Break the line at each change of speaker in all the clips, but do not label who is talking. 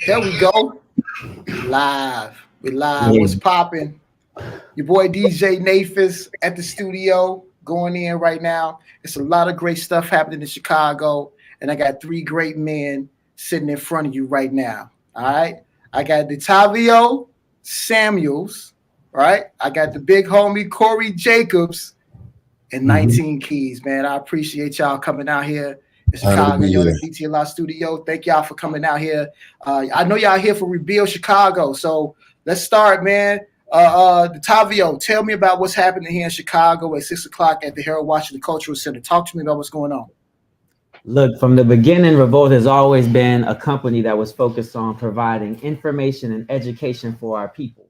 There we go. Live. We live.
Yeah.
What's popping? Your boy DJ Nafis at the studio going in right now. It's a lot of great stuff happening in Chicago. And I got three great men sitting in front of you right now. All right. I got Detavio Samuels. Right. I got the big homie Corey Jacobs and
Mhm.
19 Keys, man. I appreciate y'all coming out here in
Honored to
Chicago.
be
You're
here.
at DTLR Studio. Thank y'all for coming out here. I know y'all here for Rebuild Chicago. So let's start, man. Detavio, tell me about what's happening here in Chicago at 6 o'clock at the Harold Washington Cultural Center. Talk to me about what's going on.
Look, from the beginning, Revolt has always been a company that was focused on providing information and education for our people.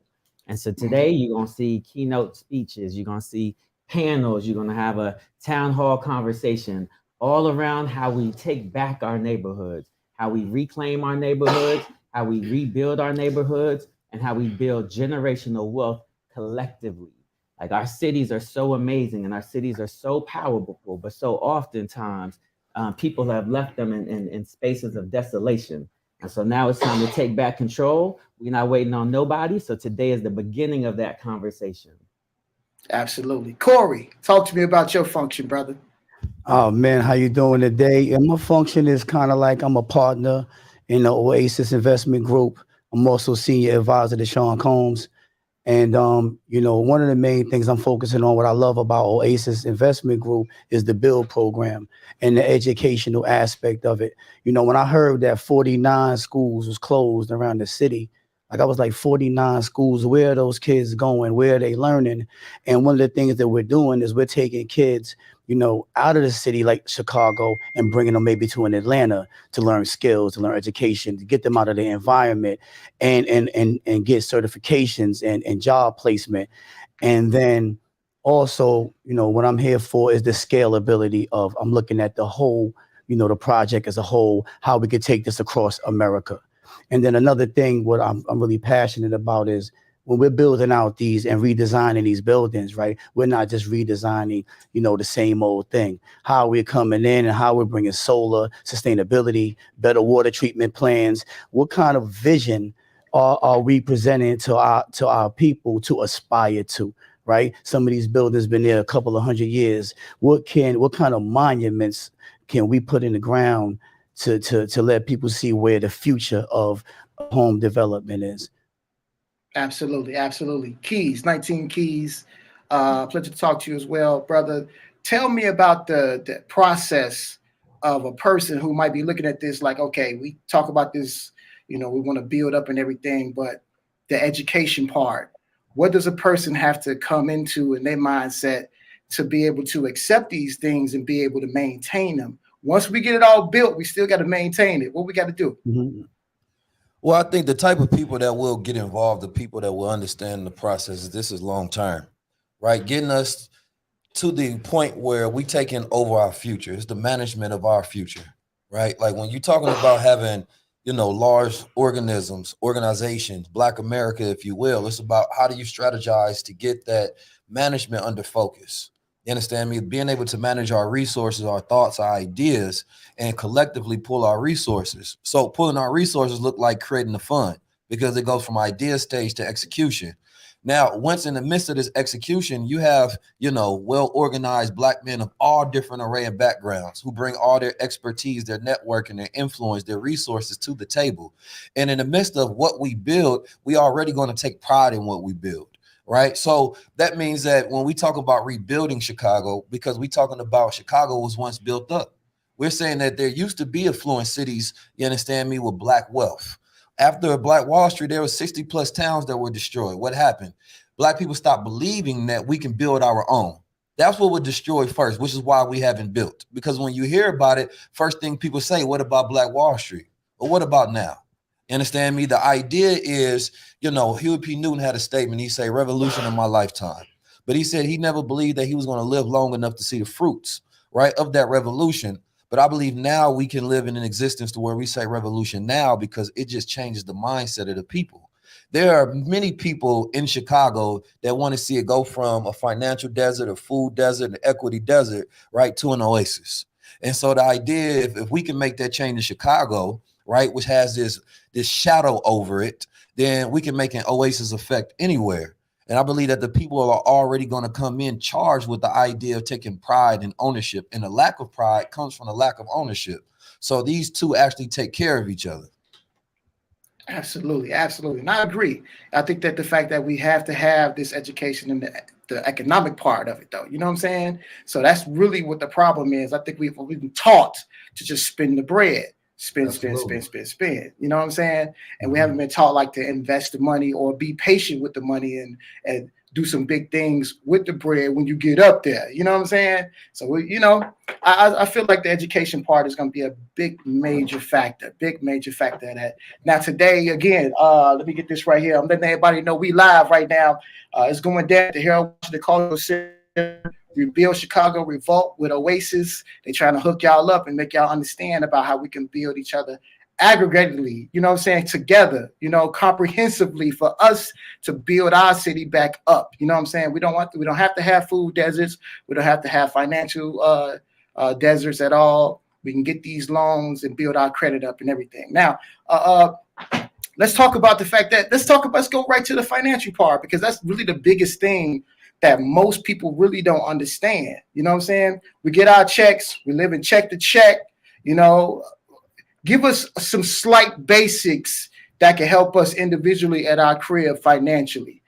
And so
Mhm.
today you're going to see keynote speeches, you're going to see panels, you're going to have a town hall conversation all around how we take back our neighborhoods, how we reclaim our neighborhoods, how we rebuild our neighborhoods, and how we build generational wealth collectively. Like our cities are so amazing and our cities are so powerful, but so oftentimes people have left them in spaces of desolation. And so now it's time to take back control. We're not waiting on nobody. So today is the beginning of that conversation.
Absolutely. Corey, talk to me about your function, brother.
Oh man, how you doing today? And my function is kind of like I'm a partner in the Oasis Investment Group. I'm also senior advisor to Sean Combs. And one of the main things I'm focusing on, what I love about Oasis Investment Group is the build program and the educational aspect of it. When I heard that 49 schools was closed around the city, like I was like 49 schools, where are those kids going? Where are they learning? And one of the things that we're doing is we're taking kids, out of the city like Chicago and bringing them maybe to an Atlanta to learn skills, to learn education, to get them out of their environment and get certifications and job placement. And then also, what I'm here for is the scalability of I'm looking at the whole, the project as a whole, how we could take this across America. And then another thing, what I'm really passionate about is when we're building out these and redesigning these buildings, right? We're not just redesigning, the same old thing. How we're coming in and how we're bringing solar, sustainability, better water treatment plans. What kind of vision are we presenting to our people to aspire to? Right, some of these buildings been there a couple of hundred years. What kind of monuments can we put in the ground to let people see where the future of home development is?
Absolutely, absolutely. Keys, 19 Keys. Pleasure to talk to you as well, brother. Tell me about the process of a person who might be looking at this like, okay, we talk about this, we want to build up and everything, but the education part, what does a person have to come into in their mindset to be able to accept these things and be able to maintain them? Once we get it all built, we still got to maintain it. What we got to do?
Mhm.
Well, I think the type of people that will get involved, the people that will understand the process, this is long term, right? Getting us to the point where we taking over our future. It's the management of our future, right? Like when you're talking about having, large organizations, Black America, if you will, it's about how do you strategize to get that management under focus. You understand me? Being able to manage our resources, our thoughts, our ideas, and collectively pull our resources. So pulling our resources look like creating a fund because it goes from idea stage to execution. Now, once in the midst of this execution, you have, well organized Black men of all different array of backgrounds who bring all their expertise, their network, and their influence, their resources to the table. And in the midst of what we build, we already going to take pride in what we build. Right. So that means that when we talk about rebuilding Chicago, because we're talking about Chicago was once built up, we're saying that there used to be affluent cities, you understand me, with Black wealth. After Black Wall Street, there were 60 plus towns that were destroyed. What happened? Black people stopped believing that we can build our own. That's what was destroyed first, which is why we haven't built. Because when you hear about it, first thing people say, what about Black Wall Street? Or what about now? You understand me? The idea is, Huey P. Newton had a statement. He said, revolution in my lifetime. But he said he never believed that he was going to live long enough to see the fruits, right, of that revolution. But I believe now we can live in an existence to where we say revolution now because it just changes the mindset of the people. There are many people in Chicago that want to see it go from a financial desert, a food desert, an equity desert, right, to an oasis. And so the idea, if we can make that change in Chicago, right, which has this shadow over it, then we can make an Oasis effect anywhere. And I believe that the people are already going to come in charged with the idea of taking pride and ownership. And the lack of pride comes from the lack of ownership. So these two actually take care of each other.
Absolutely, absolutely. And I agree. I think that the fact that we have to have this education in the economic part of it, though, you know what I'm saying? So that's really what the problem is. I think we've been taught to just spend the bread, spend. You know what I'm saying? And we haven't been taught like to invest the money or be patient with the money and do some big things with the bread when you get up there. You know what I'm saying? So I feel like the education part is going to be a big major factor of that. Now today, again, let me get this right here. I'm letting everybody know we live right now. It's going down at the Harold Washington Cultural Center, Rebuild Chicago, Revolt with Oasis. They're trying to hook y'all up and make y'all understand about how we can build each other aggregatedly, you know what I'm saying, together, comprehensively for us to build our city back up. You know what I'm saying? We don't have to have food deserts. We don't have to have financial deserts at all. We can get these loans and build our credit up and everything. Now, let's talk about the fact that let's go right to the financial part, because that's really the biggest thing that most people really don't understand. You know what I'm saying? We get our checks, we live in check to check, give us some slight basics that can help us individually at our crib financially.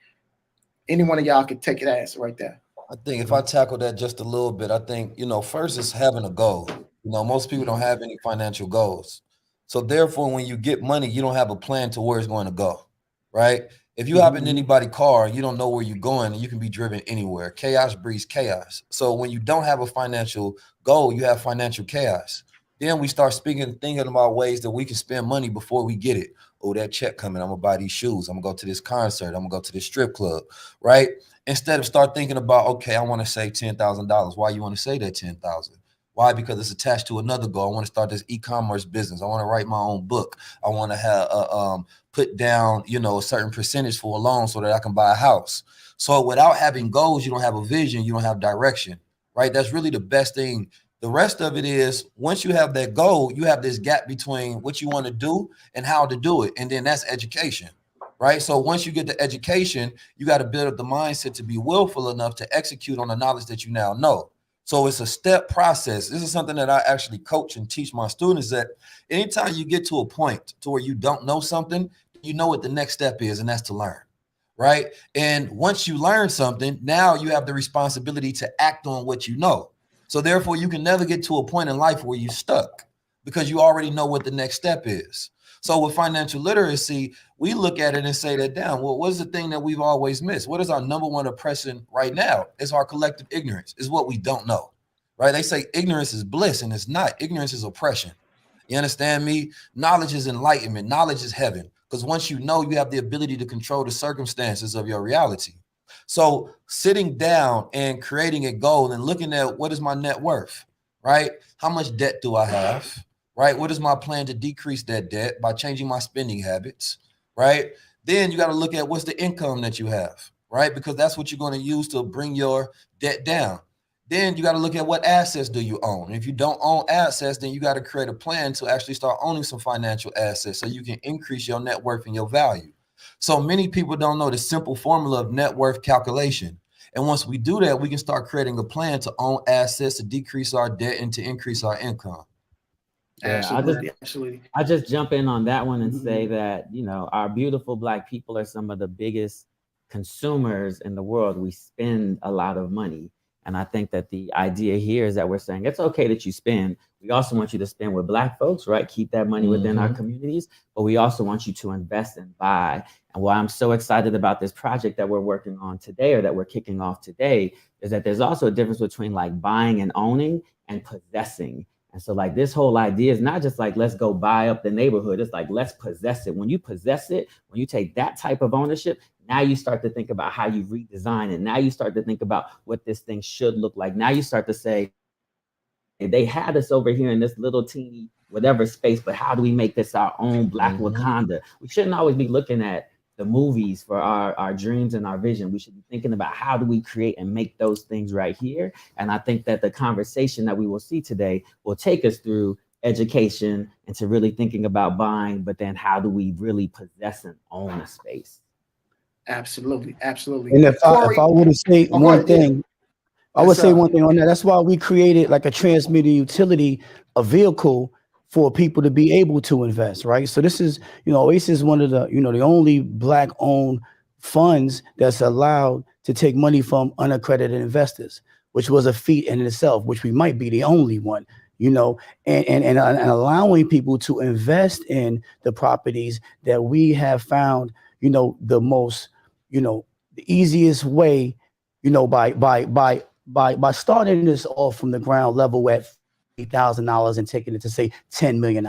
Any one of y'all could take that answer right there.
I think if I tackle that just a little bit, I think, first is having a goal. Most people don't have any financial goals. So therefore, when you get money, you don't have a plan to where it's going to go, right? If you hop in anybody's car, you don't know where you're going, and you can be driven anywhere. Chaos breeds chaos. So when you don't have a financial goal, you have financial chaos. Then we start thinking about ways that we can spend money before we get it. Oh, that check coming, I'm gonna buy these shoes. I'm gonna go to this concert. I'm gonna go to this strip club, right? Instead of start thinking about, okay, I want to save $10,000. Why you want to save that $10,000? Why? Because it's attached to another goal. I want to start this e-commerce business. I want to write my own book. I want to have put down, a certain percentage for a loan so that I can buy a house. So without having goals, you don't have a vision. You don't have direction, right? That's really the best thing. The rest of it is, once you have that goal, you have this gap between what you want to do and how to do it. And then that's education, right? So once you get the education, you got to build up the mindset to be willful enough to execute on the knowledge that you now know. So it's a step process. This is something that I actually coach and teach my students, that anytime you get to a point to where you don't know something, you know what the next step is, and that's to learn, right? And once you learn something, now you have the responsibility to act on what you know. So therefore, you can never get to a point in life where you're stuck, because you already know what the next step is. So with financial literacy, we look at it and say that down. Well, what is the thing that we've always missed? What is our number one oppression right now? It's our collective ignorance. Is what we don't know, right? They say ignorance is bliss, and it's not. Ignorance is oppression. You understand me? Knowledge is enlightenment. Knowledge is heaven. Because once you know, you have the ability to control the circumstances of your reality. So sitting down and creating a goal and looking at, what is my net worth, right? How much debt do I have, right? What is my plan to decrease that debt by changing my spending habits, right? Then you got to look at what's the income that you have, right? Because that's what you're going to use to bring your debt down. Then you got to look at what assets do you own. And if you don't own assets, then you got to create a plan to actually start owning some financial assets so you can increase your net worth and your value. So many people don't know the simple formula of net worth calculation. And once we do that, we can start creating a plan to own assets, to decrease our debt, and to increase our income.
Yeah,
absolutely.
I just jump in on that one and say that, our beautiful Black people are some of the biggest consumers in the world. We spend a lot of money. And I think that the idea here is that we're saying it's okay that you spend. We also want you to spend with Black folks, right? Keep that money within our communities, but we also want you to invest and buy. And why I'm so excited about this project that we're working on today, or that we're kicking off today, is that there's also a difference between like buying and owning and possessing. And so like this whole idea is not just like, let's go buy up the neighborhood. It's like, let's possess it. When you possess it, when you take that type of ownership, now you start to think about how you redesign it. Now you start to think about what this thing should look like. Now you start to say, they had us over here in this little teeny whatever space, but how do we make this our own Black Wakanda? We shouldn't always be looking at the movies for our dreams and our vision. We should be thinking about how do we create and make those things right here. And I think that the conversation that we will see today will take us through education into really thinking about buying, but then how do we really possess and own a space?
Absolutely, absolutely.
And if
Corey,
I were to say
oh, go
one
ahead. Yeah.
thing, I would say one thing on that. That's why we created like a transmitter utility, a vehicle for people to be able to invest, right? So this is, Oasis is one of the, the only black owned funds that's allowed to take money from unaccredited investors, which was a feat in itself, which we might be the only one, and allowing people to invest in the properties that we have found, the most, the easiest way, by starting this off from the ground level at $8,000 and taking it to say $10 million.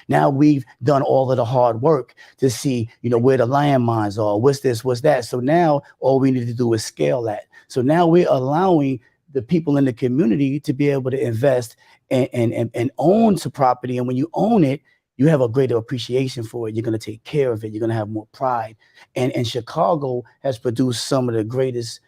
Now we've done all of the hard work to see, where the landmines are, what's this, what's that. So now all we need to do is scale that. So now we're allowing the people in the community to be able to invest and own to property. And when you own it, you have a greater appreciation for it. You're going to take care of it. You're going to have more pride. And Chicago has produced some of the greatest,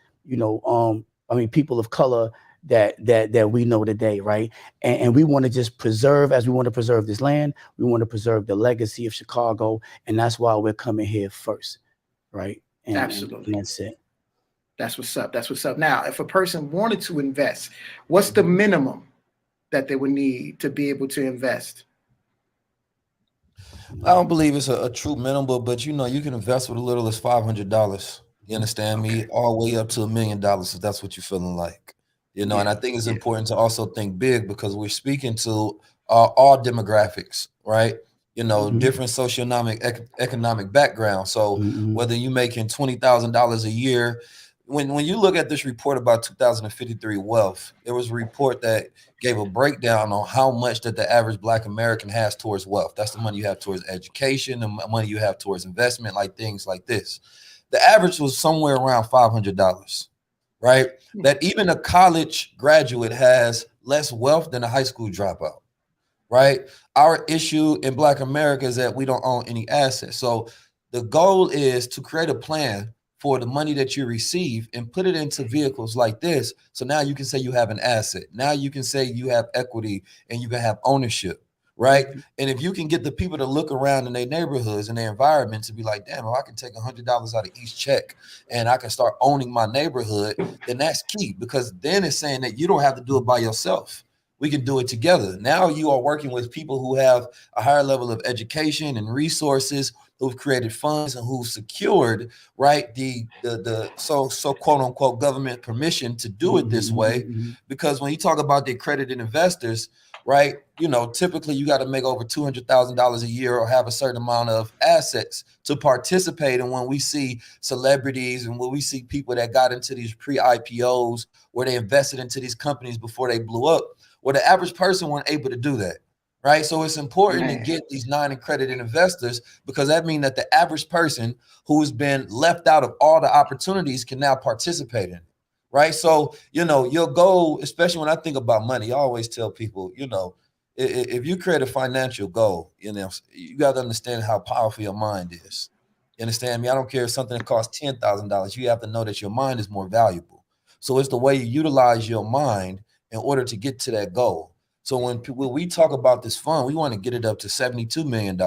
people of color that we know today, right? And we want to just preserve, as we want to preserve this land, we want to preserve the legacy of Chicago, and that's why we're coming here first, right?
Absolutely.
And that's it.
That's what's up. That's what's up. Now, if a person wanted to invest, what's the minimum that they would need to be able to invest?
I don't believe it's a true minimum, but you can invest with as little as $500. You understand me? All the way up to $1 million if that's what you're feeling like. And I think it's important to also think big, because we're speaking to all demographics, right? Different socioeconomic economic background. So whether you're making $20,000 a year, when you look at this report about 2053 wealth, there was a report that gave a breakdown on how much that the average Black American has towards wealth. That's the money you have towards education, the money you have towards investment, like things like this. The average was somewhere around $500, right? That even a college graduate has less wealth than a high school dropout, right? Our issue in Black America is that we don't own any assets. So the goal is to create a plan for the money that you receive and put it into vehicles like this. So now you can say you have an asset. Now you can say you have equity and you can have ownership, right? And if you can get the people to look around in their neighborhoods and their environment to be like, damn, if I can take $100 out of each check and I can start owning my neighborhood, then that's key, because then it's saying that you don't have to do it by yourself. We can do it together. Now you are working with people who have a higher level of education and resources, who've created funds and who've secured, right, the so quote unquote government permission to do it this way. Because when you talk about the accredited investors, right, typically you got to make over $200,000 a year or have a certain amount of assets to participate. And when we see celebrities and when we see people that got into these pre-IPOs where they invested into these companies before they blew up, well, the average person weren't able to do that. Right. So it's important to get these non-accredited investors, because that means that the average person who has been left out of all the opportunities can now participate in it. Right. So, your goal, especially when I think about money, I always tell people, if you create a financial goal, you got to understand how powerful your mind is. You understand me? I don't care if something that costs $10,000. You have to know that your mind is more valuable. So it's the way you utilize your mind in order to get to that goal. So when we talk about this fund, we want to get it up to $72 million.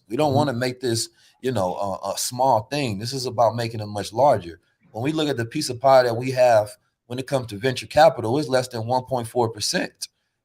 We don't want to make this, a small thing. This is about making it much larger. When we look at the piece of pie that we have when it comes to venture capital, it's less than 1.4%.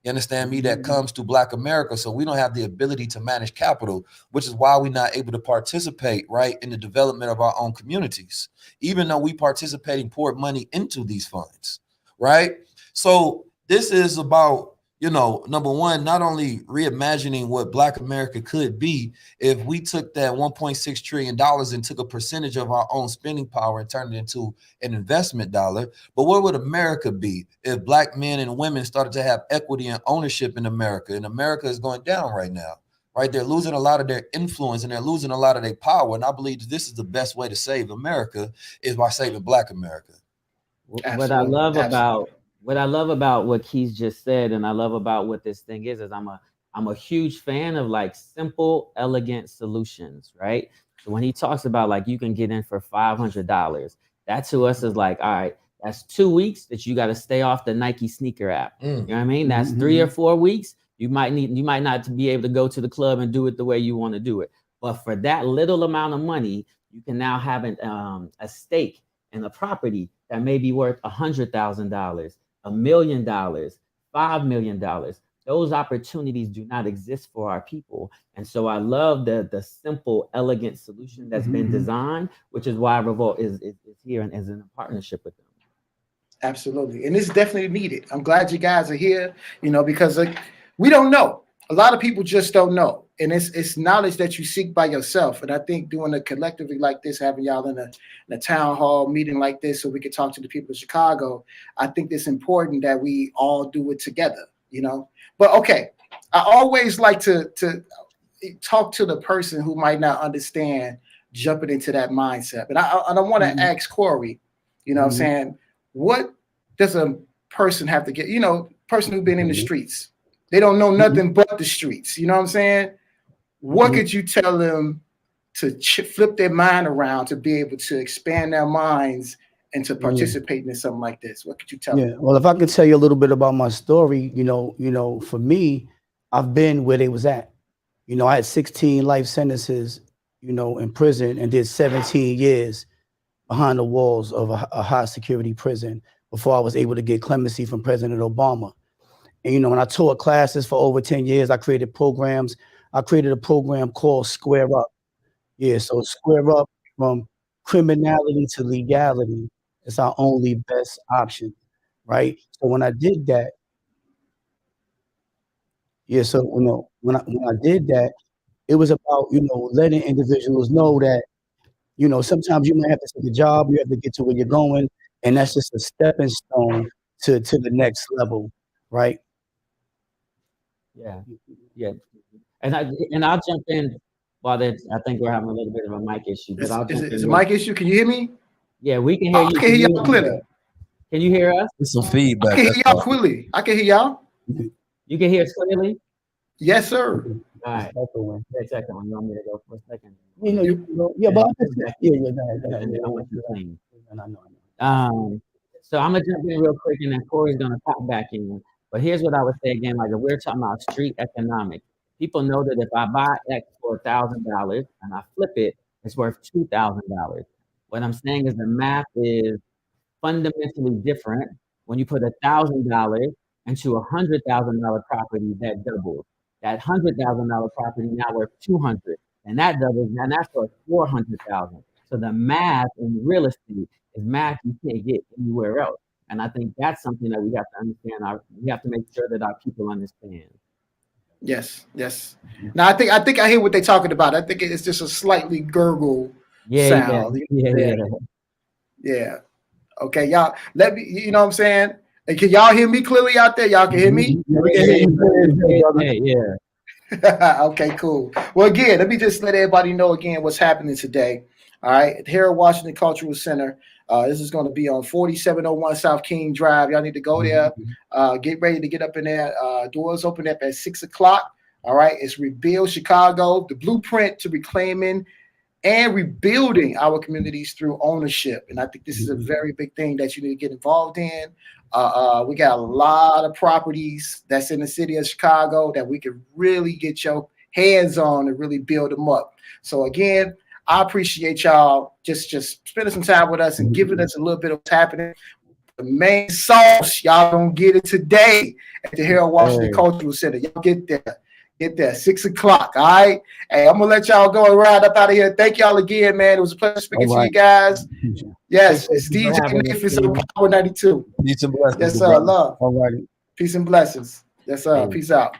You understand me? That comes to Black America. So we don't have the ability to manage capital, which is why we're not able to participate, right, in the development of our own communities, even though we participating pour money into these funds, right? So this is about, number one, not only reimagining what Black America could be if we took that $1.6 trillion and took a percentage of our own spending power and turned it into an investment dollar, but what would America be if Black men and women started to have equity and ownership in America? And America is going down right now, right? They're losing a lot of their influence and they're losing a lot of their power. And I believe that this is the best way to save America is by saving Black America.
What I love about what Keith just said, and I love about what this thing is I'm a huge fan of like simple, elegant solutions, right? So when he talks about like you can get in for $500, that to us is like, all right, that's 2 weeks that you got to stay off the Nike sneaker app. You know what I mean? That's 3 or 4 weeks. You might not be able to go to the club and do it the way you want to do it. But for that little amount of money, you can now have a stake in a property that may be worth $100,000, $1 million, $5 million. Those opportunities do not exist for our people. And so I love the simple, elegant solution that's been designed, which is why REVOLT is here and is in a partnership with them.
Absolutely. And it's definitely needed. I'm glad you guys are here, because we don't know. A lot of people just don't know. And it's knowledge that you seek by yourself. And I think doing a collectively like this, having y'all in a town hall meeting like this so we can talk to the people of Chicago, I think it's important that we all do it together, But okay, I always like to talk to the person who might not understand jumping into that mindset. And I want to ask Corey, what I'm saying, what does a person have to get, person who's been in the streets? They don't know nothing but the streets. You know what I'm saying? What could you tell them to flip their mind around to be able to expand their minds and to participate in something like this? What could you tell them?
Well, if I could tell you a little bit about my story, for me, I've been where they was at. I had 16 life sentences, in prison, and did 17 years behind the walls of a high security prison before I was able to get clemency from President Obama. And, when I taught classes for over 10 years, I created programs. I created a program called Square Up. So Square Up, from criminality to legality, is our only best option, right? So when I did that, when I did that, it was about, letting individuals know that, sometimes you might have to take a job, you have to get to where you're going, and that's just a stepping stone to the next level, right?
Yeah. And I'll jump in while I think we're having a little bit of a mic issue. But
Is it a mic issue? Can you hear me?
Yeah, we can hear you.
I can hear y'all clearly.
Can you hear us?
There's some feedback.
I can hear y'all clearly. I can hear y'all.
You can hear us clearly?
Yes, sir.
All right. Second one. You want me to go for a second? So I'm gonna jump in real quick, and then Corey's gonna pop back in. But here's what I would say again: like, if we're talking about street economics, people know that if I buy X for $1,000 and I flip it, it's worth $2,000. What I'm saying is the math is fundamentally different when you put $1,000 into $100,000 property that doubles. That $100,000 property now worth $200,000, and that doubles, and that's worth $400,000. So the math in real estate is math you can't get anywhere else. And I think that's something that we have to understand. We have to make sure that our people understand.
Yes. Now I think I hear what they're talking about. I think it's just a slightly gurgle sound. Yeah. Okay, y'all. Let me. You know what I'm saying? And can y'all hear me clearly out there? Y'all can hear me?
Yeah.
Okay, cool. Well, again, let me just let everybody know again what's happening today. All right, here at Washington Cultural Center. This is going to be on 4701 South King Drive. Y'all need to go there. Get ready to get up in there. Doors open up at 6 o'clock. All right, it's Rebuild Chicago, the blueprint to reclaiming and rebuilding our communities through ownership. And I think this is a very big thing that you need to get involved in. We got a lot of properties that's in the city of Chicago that we can really get your hands on and really build them up. So again, I appreciate y'all just spending some time with us and giving us a little bit of what's happening. The main sauce, y'all gonna get it today at the Harold Washington Cultural Center. Y'all get there, 6 o'clock. All right. Hey, I'm gonna let y'all go and ride up out of here. Thank y'all again, man. It was a pleasure speaking to you guys. Yes, it's DJ Nathan on Power 92.
Peace and blessings.
Yes, sir. Love.
All righty.
Peace and blessings. Yes, sir. Peace out.